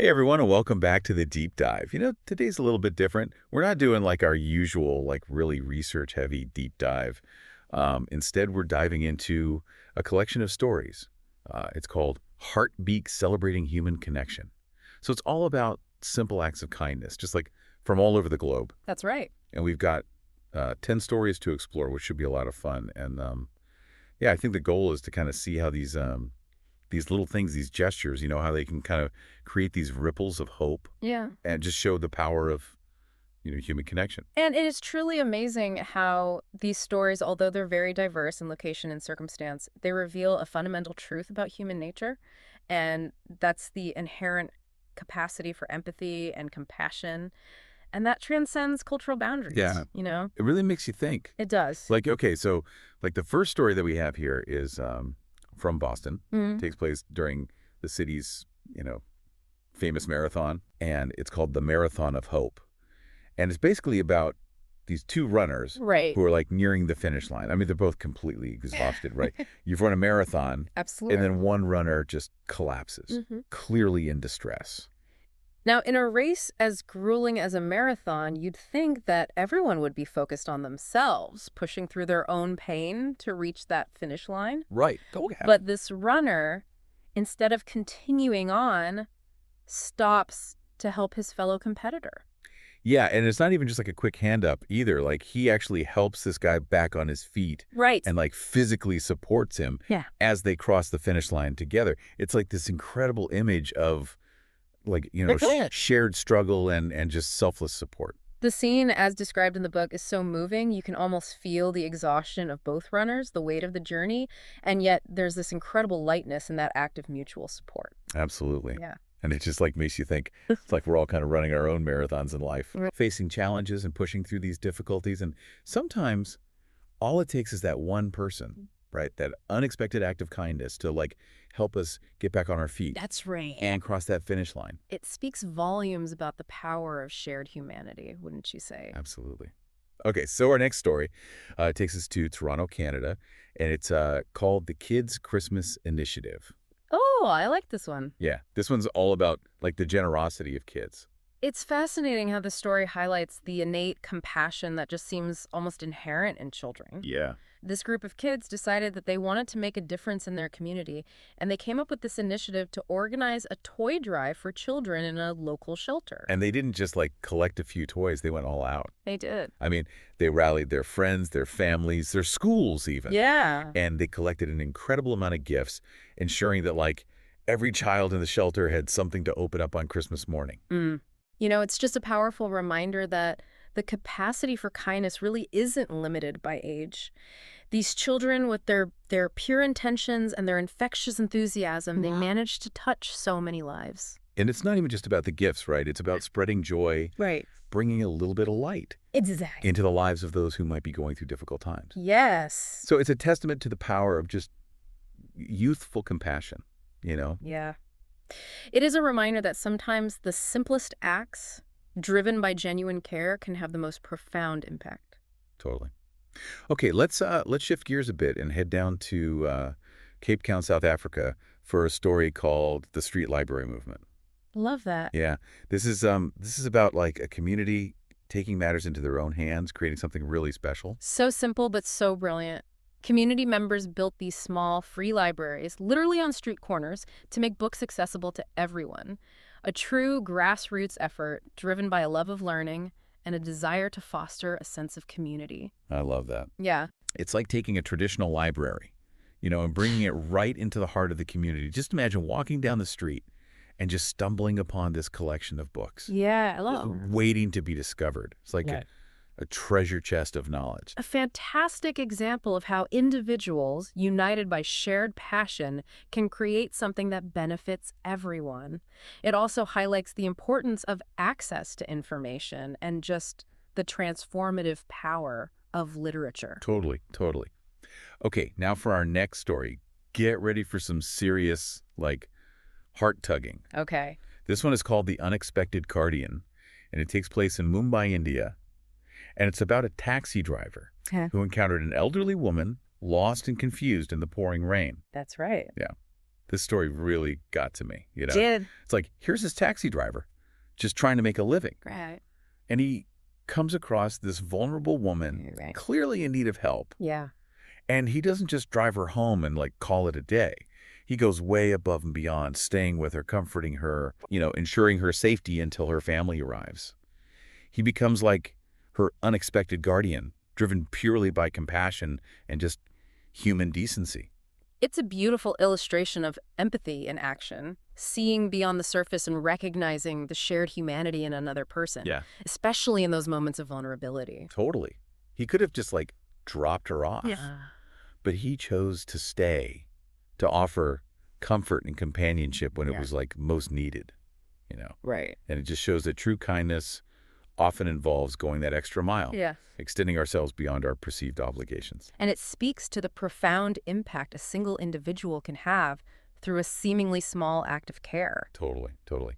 Hey everyone, and welcome back to the deep dive. Today's a little bit different. We're not doing like our usual, like really research heavy deep dive. Instead, we're diving into a collection of stories. It's called Heartbeat Celebrating Human Connection. So it's all about simple acts of kindness, just like from all over the globe. That's right. And we've got 10 stories to explore, which should be a lot of fun. And yeah, I think the goal is to kind of see how these little things, these gestures, how they can kind of create these ripples of hope Yeah. and just show the power of, human connection. And it is truly amazing how these stories, although they're very diverse in location and circumstance, they reveal a fundamental truth about human nature. And that's the inherent capacity for empathy and compassion. And that transcends cultural boundaries, Yeah, you know? it really makes you think. It does. Like, okay, so like the first story that we have here is from Boston. Mm. Takes place during the city's, famous marathon, and it's called the Marathon of Hope. And it's basically about these two runners Right. who are like nearing the finish line. I mean, they're both completely exhausted, right? You've run a marathon, Absolutely. and then one runner just collapses, clearly in distress. Now, in a race as grueling as a marathon, you'd think that everyone would be focused on themselves, pushing through their own pain to reach that finish line. Right. Go ahead. But this runner, instead of continuing on, stops to help his fellow competitor. Yeah, and it's not even just like a quick hand up either. Like he actually helps this guy back on his feet Right. and like physically supports him Yeah. as they cross the finish line together. It's like this incredible image of like, shared struggle and just selfless support. The scene, as described in the book, is so moving. You can almost feel the exhaustion of both runners, the weight of the journey, and yet there's this incredible lightness in that act of mutual support. Absolutely. Yeah. And it just like makes you think it's like we're all kind of running our own marathons in life, Right. facing challenges and pushing through these difficulties. And sometimes all it takes is that one person, right? That unexpected act of kindness to like help us get back on our feet That's right. and cross that finish line. It speaks volumes about the power of shared humanity, wouldn't you say? Absolutely. Okay, so our next story takes us to Toronto, Canada, and it's called the Kids Christmas Initiative. Oh, I like this one. Yeah, this one's all about like the generosity of kids. It's fascinating how the story highlights the innate compassion that just seems almost inherent in children. Yeah. This group of kids decided that they wanted to make a difference in their community, and they came up with this initiative to organize a toy drive for children in a local shelter. And they didn't just like collect a few toys, they went all out. They did. I mean, they rallied their friends, their families, their schools even. Yeah. And they collected an incredible amount of gifts, ensuring that like every child in the shelter had something to open up on Christmas morning. You know, it's just a powerful reminder that the capacity for kindness really isn't limited by age. These children, with their pure intentions and their infectious enthusiasm, they manage to touch so many lives. And it's not even just about the gifts, right? It's about spreading joy, Right. bringing a little bit of light Exactly. into the lives of those who might be going through difficult times. Yes. So it's a testament to the power of just youthful compassion. Yeah. It is a reminder that sometimes the simplest acts, driven by genuine care, can have the most profound impact. Totally. Okay, let's shift gears a bit and head down to Cape Town, South Africa, for a story called the Street Library Movement. Love that. Yeah, this is about like a community taking matters into their own hands, creating something really special. So simple, but so brilliant. Community members built these small, free libraries, literally on street corners, to make books accessible to everyone. A true grassroots effort driven by a love of learning and a desire to foster a sense of community. I love that. Yeah. It's like taking a traditional library, and bringing it right into the heart of the community. Just imagine walking down the street and just stumbling upon this collection of books, Yeah, I just love waiting to be discovered. It's like Yeah. a treasure chest of knowledge. a fantastic example of how individuals, united by shared passion, can create something that benefits everyone. It also highlights the importance of access to information and just the transformative power of literature. Totally, totally. Okay, now for our next story. Get ready for some serious, like, heart-tugging. Okay. This one is called The Unexpected Guardian, and it takes place in Mumbai, India. And it's about a taxi driver who encountered an elderly woman lost and confused in the pouring rain. That's right. Yeah. This story really got to me, you know. Did. It's like, here's this taxi driver just trying to make a living. Right. And he comes across this vulnerable woman, Right. clearly in need of help. Yeah. And he doesn't just drive her home and like call it a day. He goes way above and beyond, staying with her, comforting her, ensuring her safety until her family arrives. He becomes like her unexpected guardian, driven purely by compassion and just human decency. It's a beautiful illustration of empathy in action, seeing beyond the surface and recognizing the shared humanity in another person, Yeah, especially in those moments of vulnerability. totally. He could have just like dropped her off. Yeah. But he chose to stay, to offer comfort and companionship when it Yeah. was like most needed, Right. And it just shows that true kindness often involves going that extra mile, Yeah. extending ourselves beyond our perceived obligations. And it speaks to the profound impact a single individual can have through a seemingly small act of care. Totally, totally.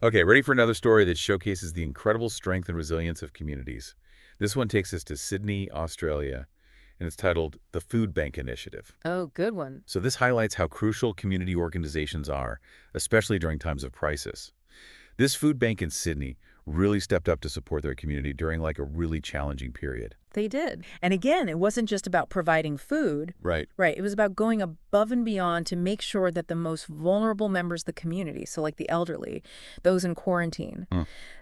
Okay, ready for another story that showcases the incredible strength and resilience of communities. This one takes us to Sydney, Australia, and it's titled The Food Bank Initiative. Oh, good one. So this highlights how crucial community organizations are, especially during times of crisis. This food bank in Sydney really stepped up to support their community during like a really challenging period. They did. And again, it wasn't just about providing food. Right. Right. It was about going above and beyond to make sure that the most vulnerable members of the community, so like the elderly, those in quarantine,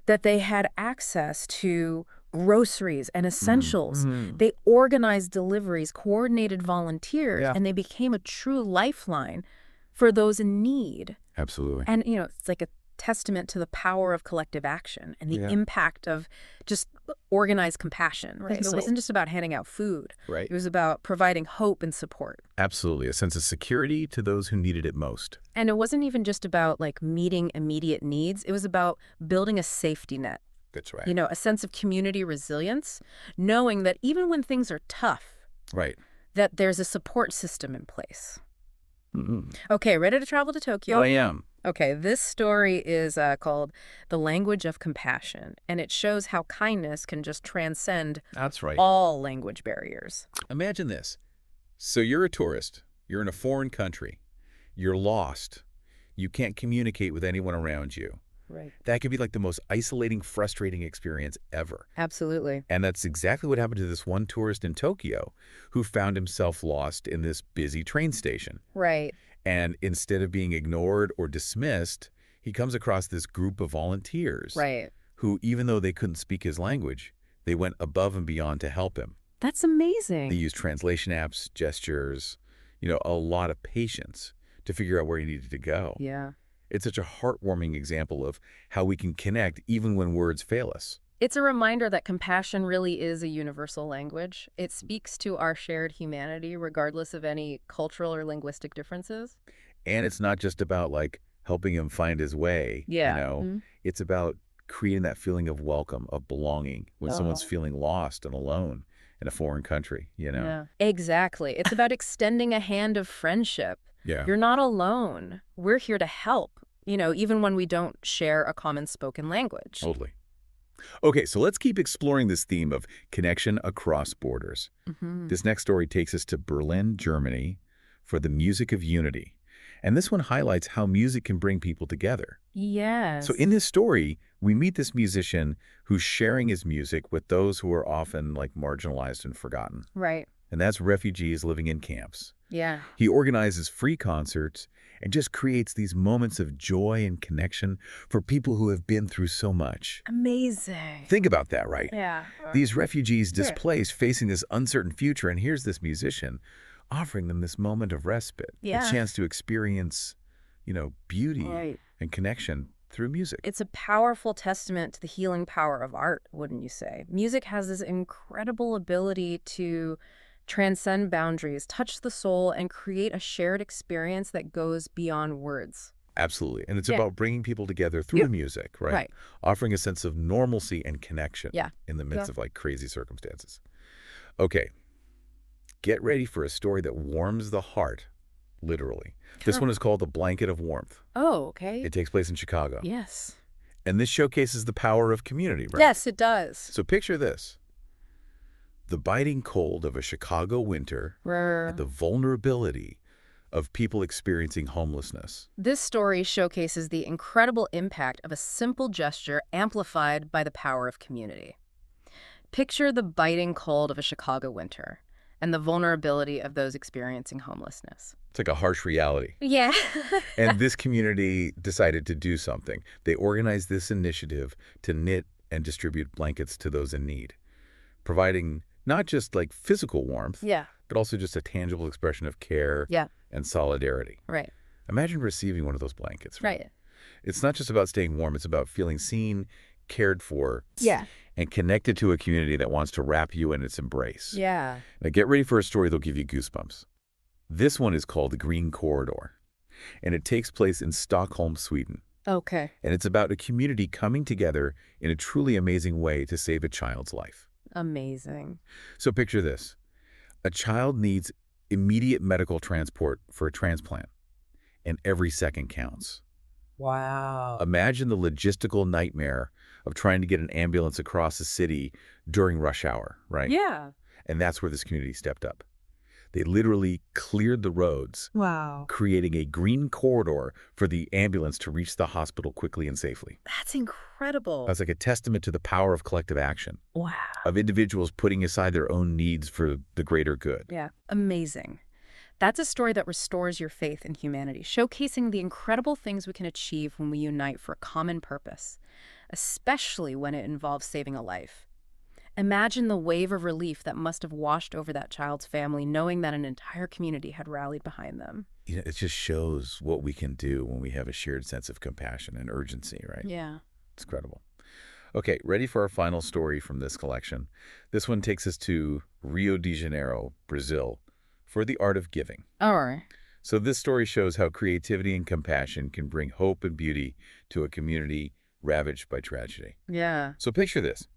that they had access to groceries and essentials. They organized deliveries, coordinated volunteers, Yeah. and they became a true lifeline for those in need. Absolutely. And, it's like a testament to the power of collective action and the impact of just organized compassion, right? It wasn't just about handing out food. Right. It was about providing hope and support. Absolutely. A sense of security to those who needed it most. And it wasn't even just about like meeting immediate needs. It was about building a safety net, That's right. a sense of community resilience, knowing that even when things are tough, Right. that there's a support system in place. Mm-hmm. Okay, ready to travel to Tokyo? I am. Okay, this story is called The Language of Compassion, and it shows how kindness can just transcend That's right. all language barriers. Imagine this. So you're a tourist. You're in a foreign country. You're lost. You can't communicate with anyone around you. Right. That could be like the most isolating, frustrating experience ever. Absolutely. And that's exactly what happened to this one tourist in Tokyo who found himself lost in this busy train station. Right. And instead of being ignored or dismissed, he comes across this group of volunteers Right. who, even though they couldn't speak his language, they went above and beyond to help him. That's amazing. They used translation apps, gestures, a lot of patience to figure out where he needed to go. Yeah. It's such a heartwarming example of how we can connect even when words fail us. It's a reminder that compassion really is a universal language. It speaks to our shared humanity regardless of any cultural or linguistic differences. And it's not just about like helping him find his way. Yeah. It's about creating that feeling of welcome, of belonging when someone's feeling lost and alone in a foreign country, Yeah. Exactly. It's about extending a hand of friendship. Yeah. You're not alone. We're here to help, even when we don't share a common spoken language. Totally. Okay, so let's keep exploring this theme of connection across borders. This next story takes us to Berlin, Germany, for the Music of Unity. And this one highlights how music can bring people together. Yes. So in this story, we meet this musician who's sharing his music with those who are often like marginalized and forgotten. Right. And that's refugees living in camps. Yeah. He organizes free concerts and just creates these moments of joy and connection for people who have been through so much. Amazing. Think about that, right? Yeah. These refugees displaced, facing this uncertain future, and here's this musician offering them this moment of respite, Yeah. a chance to experience, beauty Right. and connection through music. It's a powerful testament to the healing power of art, wouldn't you say? Music has this incredible ability to transcend boundaries, touch the soul, and create a shared experience that goes beyond words. Absolutely. And it's Yeah. about bringing people together through music, right? Right. Offering a sense of normalcy and connection Yeah. in the midst Yeah. of like crazy circumstances. Okay. Get ready for a story that warms the heart, literally. This one is called The Blanket of Warmth. Oh, okay. It takes place in Chicago. Yes. And this showcases the power of community, right? Yes, it does. So picture this. The biting cold of a Chicago winter, the vulnerability of people experiencing homelessness. This story showcases the incredible impact of a simple gesture amplified by the power of community. Picture the biting cold of a Chicago winter and the vulnerability of those experiencing homelessness. It's like a harsh reality. Yeah. And this community decided to do something. They organized this initiative to knit and distribute blankets to those in need, providing not just like physical warmth, Yeah. but also just a tangible expression of care Yeah. and solidarity. Right. Imagine receiving one of those blankets. Right. It's not just about staying warm. It's about feeling seen, cared for, Yeah. and connected to a community that wants to wrap you in its embrace. Yeah. Now get ready for a story that'll give you goosebumps. This one is called The Green Corridor, and it takes place in Stockholm, Sweden. Okay. And it's about a community coming together in a truly amazing way to save a child's life. Amazing. So picture this. A child needs immediate medical transport for a transplant, and every second counts. Wow. Imagine the logistical nightmare of trying to get an ambulance across the city during rush hour, right? Yeah. And that's where this community stepped up. They literally cleared the roads, Wow. creating a green corridor for the ambulance to reach the hospital quickly and safely. That's incredible. That's like a testament to the power of collective action, Wow. of individuals putting aside their own needs for the greater good. Yeah. Amazing. That's a story that restores your faith in humanity, showcasing the incredible things we can achieve when we unite for a common purpose, especially when it involves saving a life. Imagine the wave of relief that must have washed over that child's family, knowing that an entire community had rallied behind them. You know, it just shows what we can do when we have a shared sense of compassion and urgency, right? Yeah. It's incredible. Okay, ready for our final story from this collection. This one takes us to Rio de Janeiro, Brazil, for the art of giving. All right. So this story shows how creativity and compassion can bring hope and beauty to a community ravaged by tragedy. Yeah. So picture this.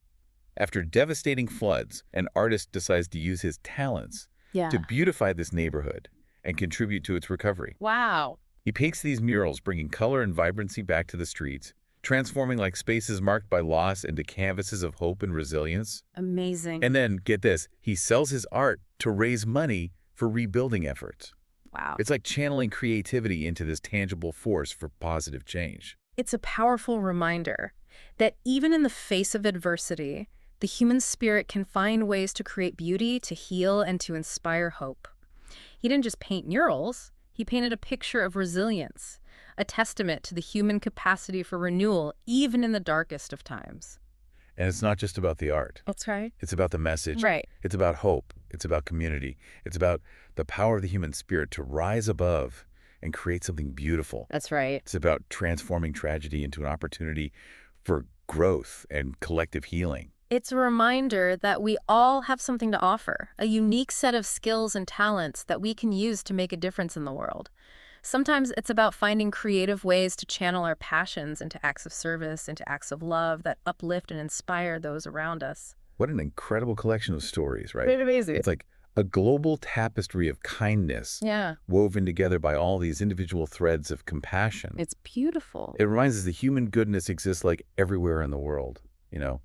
After devastating floods, an artist decides to use his talents Yeah. to beautify this neighborhood and contribute to its recovery. Wow. He paints these murals, bringing color and vibrancy back to the streets, transforming like spaces marked by loss into canvases of hope and resilience. Amazing. And then, get this, he sells his art to raise money for rebuilding efforts. Wow. It's like channeling creativity into this tangible force for positive change. It's a powerful reminder that even in the face of adversity, the human spirit can find ways to create beauty, to heal, and to inspire hope. He didn't just paint murals, he painted a picture of resilience, a testament to the human capacity for renewal, even in the darkest of times. And it's not just about the art. That's right. It's about the message. Right. It's about hope. It's about community. It's about the power of the human spirit to rise above and create something beautiful. That's right. It's about transforming tragedy into an opportunity for growth and collective healing. It's a reminder that we all have something to offer, a unique set of skills and talents that we can use to make a difference in the world. Sometimes it's about finding creative ways to channel our passions into acts of service, into acts of love that uplift and inspire those around us. What an incredible collection of stories, right? Amazing. It's like a global tapestry of kindness Yeah, woven together by all these individual threads of compassion. it's beautiful. It reminds us that human goodness exists like everywhere in the world, you know?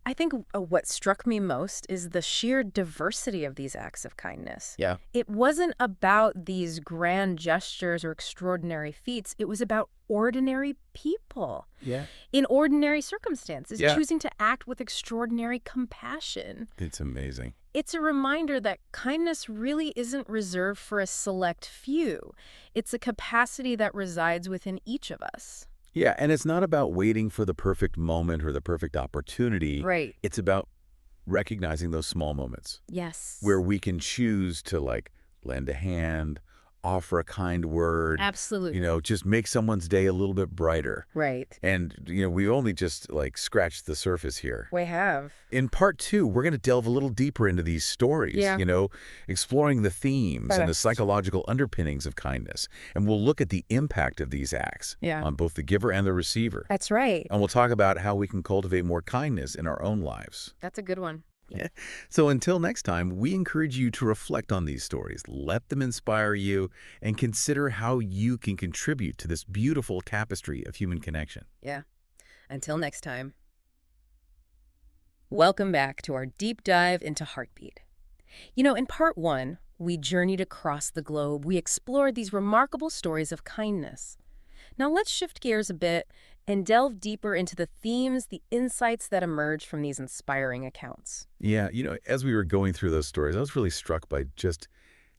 I think what struck me most is the sheer diversity of these acts of kindness. Yeah. It wasn't about these grand gestures or extraordinary feats. It was about ordinary people Yeah. in ordinary circumstances, Yeah. choosing to act with extraordinary compassion. It's amazing. It's a reminder that kindness really isn't reserved for a select few. It's a capacity that resides within each of us. Yeah, and it's not about waiting for the perfect moment or the perfect opportunity. Right. It's about recognizing those small moments Yes. where we can choose to like lend a hand, offer a kind word, Absolutely. just make someone's day a little bit brighter. Right. And, we've only just like scratched the surface here. We have. In part 2, we're going to delve a little deeper into these stories, Yeah. exploring the themes and the Right. psychological underpinnings of kindness. And we'll look at the impact of these acts Yeah. on both the giver and the receiver. That's right. And we'll talk about how we can cultivate more kindness in our own lives. That's a good one. So until next time, we encourage you to reflect on these stories, let them inspire you, and consider how you can contribute to this beautiful tapestry of human connection. Yeah. Until next time. Welcome back to our deep dive into Heartbeat. In part 1, We journeyed across the globe. We explored these remarkable stories of kindness. Now let's shift gears a bit and delve deeper into the themes, the insights that emerge from these inspiring accounts. Yeah, as we were going through those stories, I was really struck by just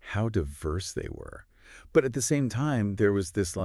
how diverse they were. But at the same time, there was this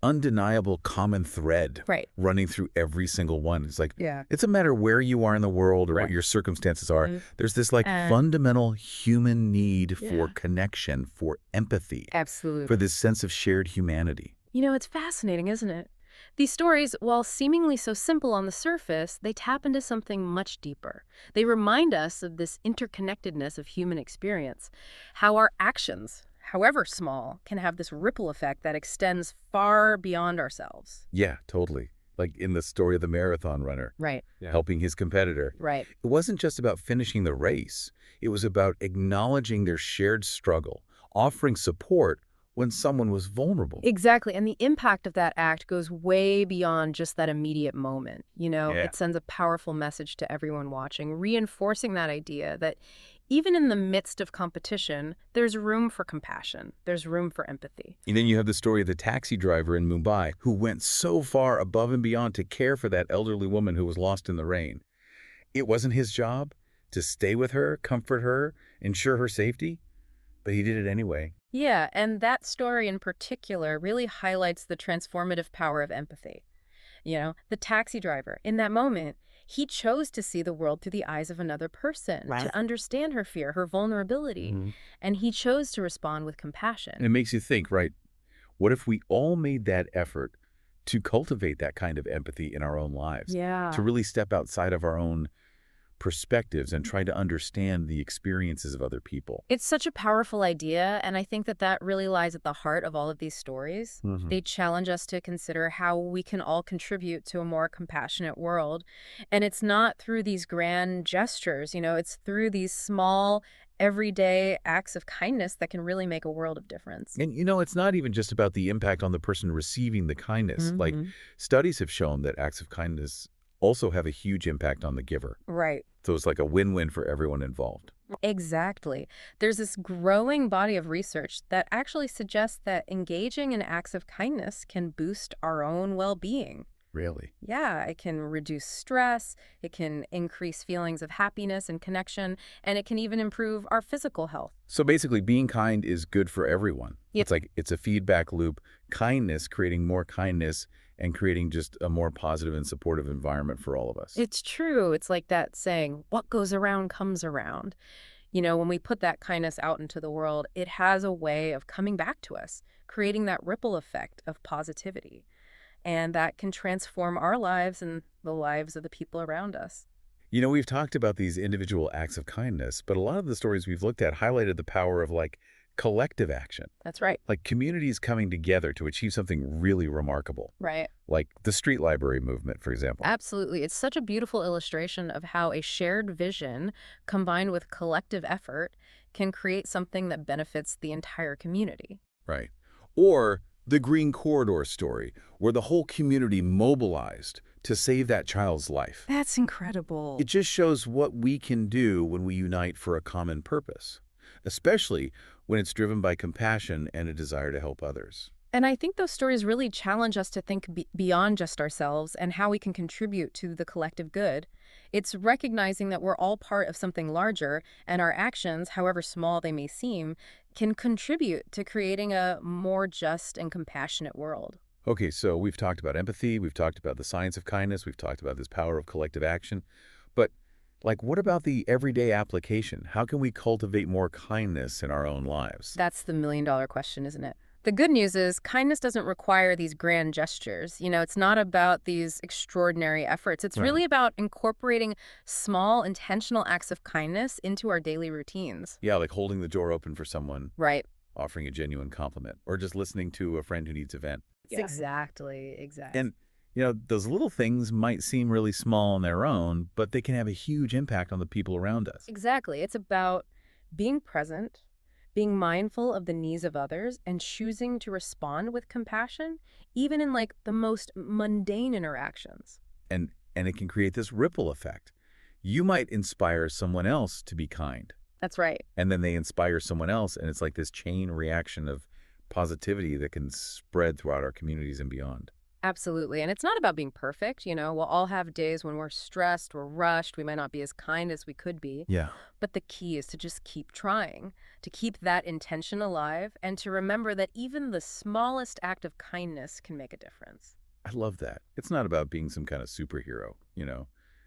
undeniable common thread Right. running through every single one. It's like, Yeah. it's a matter where you are in the world or what Right. your circumstances are. Mm. There's this And fundamental human need for yeah, connection, for empathy, for absolutely. this sense of shared humanity. It's fascinating, isn't it? These stories, while seemingly so simple on the surface, they tap into something much deeper. They remind us of this interconnectedness of human experience, how our actions, however small, can have this ripple effect that extends far beyond ourselves. Yeah, totally. Like in the story of the marathon runner, Right, helping his competitor. right. It wasn't just about finishing the race. It was about acknowledging their shared struggle, offering support when someone was vulnerable. Exactly. And the impact of that act goes way beyond just that immediate moment. Yeah. It sends a powerful message to everyone watching, reinforcing that idea that even in the midst of competition, there's room for compassion, there's room for empathy. And then you have the story of the taxi driver in Mumbai who went so far above and beyond to care for that elderly woman who was lost in the rain. It wasn't his job to stay with her, comfort her, ensure her safety, but he did it anyway. Yeah, and that story in particular really highlights the transformative power of empathy. The taxi driver, in that moment, he chose to see the world through the eyes of another person, Right. to understand her fear, her vulnerability, Mhm. and he chose to respond with And compassion. it makes you think, right? What if we all made that effort to cultivate that kind of empathy in our own lives, to Yeah. really step outside of our own perspectives and try to understand the experiences of other people? It's such a powerful idea, and I think that that really lies at the heart of all of these stories. Hmm. They challenge us to consider how we can all contribute to a more compassionate world. And it's not through these grand gestures, it's through these small, everyday acts of kindness that can really make a world of difference. And it's not even just about the impact on the person receiving the kindness. Like Hmm. studies have shown that acts of kindness also have a huge impact on the giver. Right. So it's like a win-win for everyone involved. Exactly. There's this growing body of research that actually suggests that engaging in acts of kindness can boost our own well-being. Really? Yeah, it can reduce stress, it can increase feelings of happiness and connection, and it can even improve our physical health. So basically, being kind is good for everyone. Yep. It's a feedback loop. Kindness, creating more kindness and creating just a more positive and supportive environment for all of us. It's true. It's like that saying, what goes around comes around. When we put that kindness out into the world, it has a way of coming back to us, creating that ripple effect of positivity. And that can transform our lives and the lives of the people around us. We've talked about these individual acts of kindness, but a lot of the stories we've looked at highlighted the power of collective action, That's right. like communities coming together to achieve something really remarkable, Right. like the street library movement, for example. Absolutely. It's such a beautiful illustration of how a shared vision combined with collective effort can create something that benefits the entire community. Right. Or the Green Corridor story, where the whole community mobilized to save that child's life. That's incredible. It just shows what we can do when we unite for a common purpose, especially when it's driven by compassion and a desire to help others. And I think those stories really challenge us to think beyond just ourselves and how we can contribute to the collective good. It's recognizing that we're all part of something larger, and our actions, however small they may seem, can contribute to creating a more just and compassionate world. Okay, so we've talked about empathy, we've talked about the science of kindness, we've talked about this power of collective action, but what about the everyday application? How can we cultivate more kindness in our own lives? That's the million-dollar question, isn't it? The good news is kindness doesn't require these grand gestures. It's not about these extraordinary efforts. It's Right. really about incorporating small, intentional acts of kindness into our daily routines. Yeah, like holding the door open for someone, Right. offering a genuine compliment, or just listening to a friend who needs a vent. Yeah. Exactly. And, those little things might seem really small on their own, but they can have a huge impact on the people around us. Exactly. It's about being present, being mindful of the needs of others, and choosing to respond with compassion, even in the most mundane interactions. And it can create this ripple effect. You might inspire someone else to be kind. That's right. And then they inspire someone else, and it's like this chain reaction of positivity that can spread throughout our communities and beyond. Absolutely. And it's not about being perfect. We'll all have days when we're stressed, we're rushed, we might not be as kind as we could be. Yeah. But the key is to just keep trying, to keep that intention alive, and to remember that even the smallest act of kindness can make a difference. I love that. It's not about being some kind of superhero.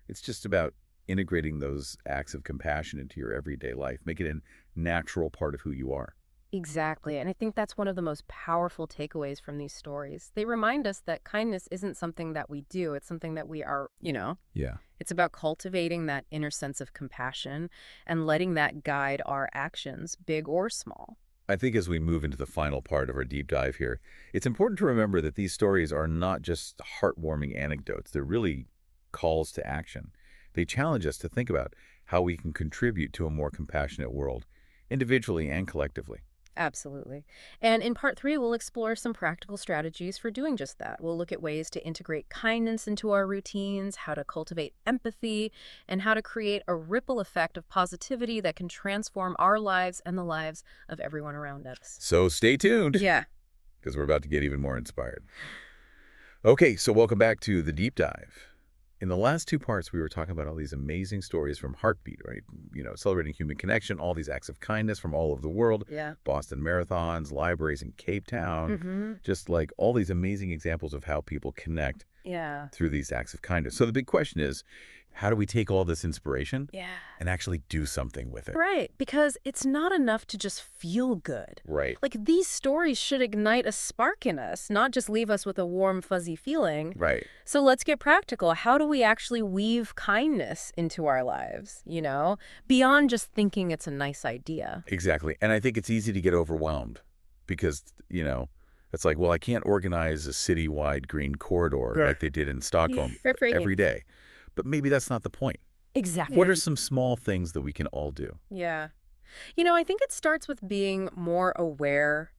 It's just about integrating those acts of compassion into your everyday life, make it a natural part of who you are. Exactly. And I think that's one of the most powerful takeaways from these stories. They remind us that kindness isn't something that we do, it's something that we are. Yeah. It's about cultivating that inner sense of compassion and letting that guide our actions, big or small. I think as we move into the final part of our deep dive here, it's important to remember that these stories are not just heartwarming anecdotes. They're really calls to action. They challenge us to think about how we can contribute to a more compassionate world, individually and collectively. Absolutely. And in part 3, we'll explore some practical strategies for doing just that. We'll look at ways to integrate kindness into our routines, how to cultivate empathy, and how to create a ripple effect of positivity that can transform our lives and the lives of everyone around us. So stay tuned, Yeah. because we're about to get even more inspired. Okay, so welcome back to the deep dive. In the last 2 parts, we were talking about all these amazing stories from Heartbeat, right? Celebrating human connection, all these acts of kindness from all over the world, Yeah. Boston marathons, libraries in Cape Town, Mm-hmm. just like all these amazing examples of how people connect Yeah. through these acts of kindness. So the big question is, how do we take all this inspiration Yeah. and actually do something with it? Right. Because it's not enough to just feel good. Right. Like, these stories should ignite a spark in us, not just leave us with a warm, fuzzy feeling. Right. So let's get practical. How do we actually weave kindness into our lives, beyond just thinking it's a nice idea? Exactly. And I think it's easy to get overwhelmed because, it's like, well, I can't organize a citywide green corridor like they did in Stockholm every day. But maybe that's not the point. Exactly. What are some small things that we can all do? Yeah. I think it starts with being more aware.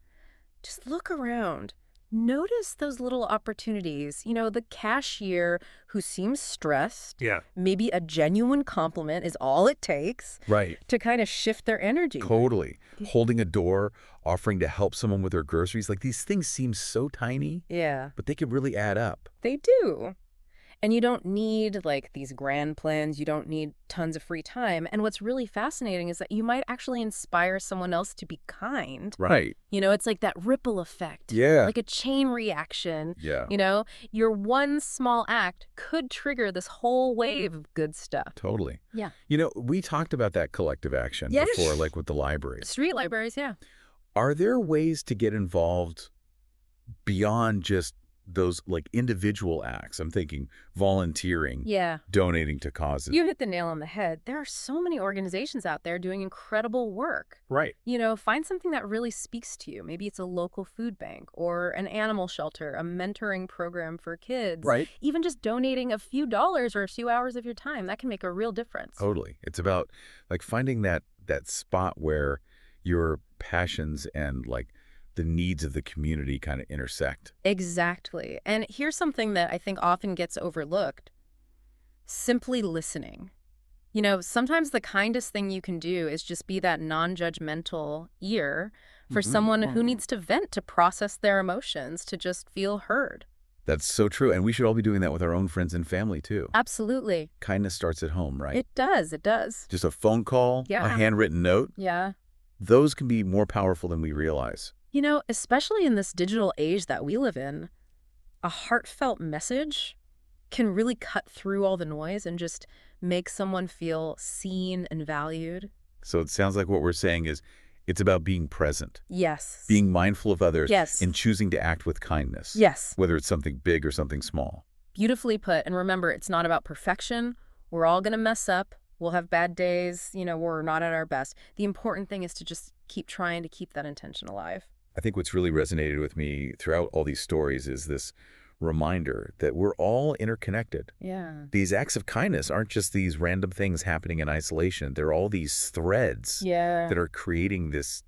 Just look around. Notice those little opportunities. The cashier who seems stressed. Yeah. Maybe a genuine compliment is all it takes Right. to kind of shift their energy. Totally. Holding a door, offering to help someone with their groceries. Like, these things seem so tiny, Yeah, but they could really add up. they do. And you don't need these grand plans. You don't need tons of free time. And what's really fascinating is that you might actually inspire someone else to be kind. Right. It's like that ripple effect. Yeah. Like a chain reaction. Yeah. Your one small act could trigger this whole wave of good stuff. Totally. Yeah. We talked about that collective action Yes. before, like with the libraries. Street libraries, yeah. Are there ways to get involved beyond just those individual acts? I'm thinking volunteering, Yeah. donating to causes. You hit the nail on the head. There are so many organizations out there doing incredible work. Right. Find something that really speaks to you. Maybe it's a local food bank or an animal shelter, a mentoring program for kids. Right. Even just donating a few dollars or a few hours of your time, that can make a real difference. Totally. It's about finding that spot where your passions and the needs of the community kind of intersect. Exactly. And here's something that I think often gets overlooked. Simply listening. Sometimes the kindest thing you can do is just be that non-judgmental ear for someone who needs to vent, to process their emotions, to just feel heard. That's so true. And we should all be doing that with our own friends and family too. Absolutely. Kindness starts at home, right? It does. It does. Just a phone call, Yeah. a handwritten note. Yeah. Those can be more powerful than we realize. Especially in this digital age that we live in, a heartfelt message can really cut through all the noise and just make someone feel seen and valued. So it sounds like what we're saying is it's about being present, Yes. being mindful of others, Yes. and choosing to act with kindness. Yes. Whether it's something big or something small. Beautifully put. And remember, it's not about perfection. We're all going to mess up. We'll have bad days. We're not at our best. The important thing is to just keep trying to keep that intention alive. I think what's really resonated with me throughout all these stories is this reminder that we're all interconnected. Yeah. These acts of kindness aren't just these random things happening in isolation. They're all these threads Yeah. that are creating this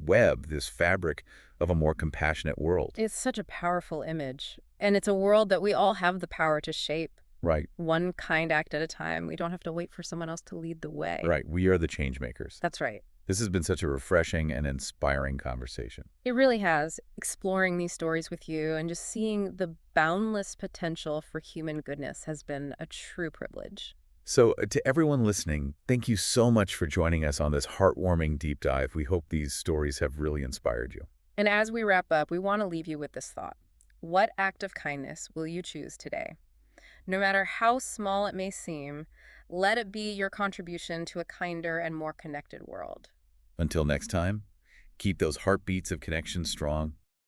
web, this fabric of a more compassionate world. It's such a powerful image. And it's a world that we all have the power to shape. Right, One kind act at a time. We don't have to wait for someone else to lead the way. right. We are the change makers. That's right. This has been such a refreshing and inspiring conversation. It really has. Exploring these stories with you and just seeing the boundless potential for human goodness has been a true privilege. So, to everyone listening, thank you so much for joining us on this heartwarming deep dive. We hope these stories have really inspired you. And as we wrap up, we want to leave you with this thought. What act of kindness will you choose today? No matter how small it may seem, let it be your contribution to a kinder and more connected world. Until next time, keep those heartbeats of connection strong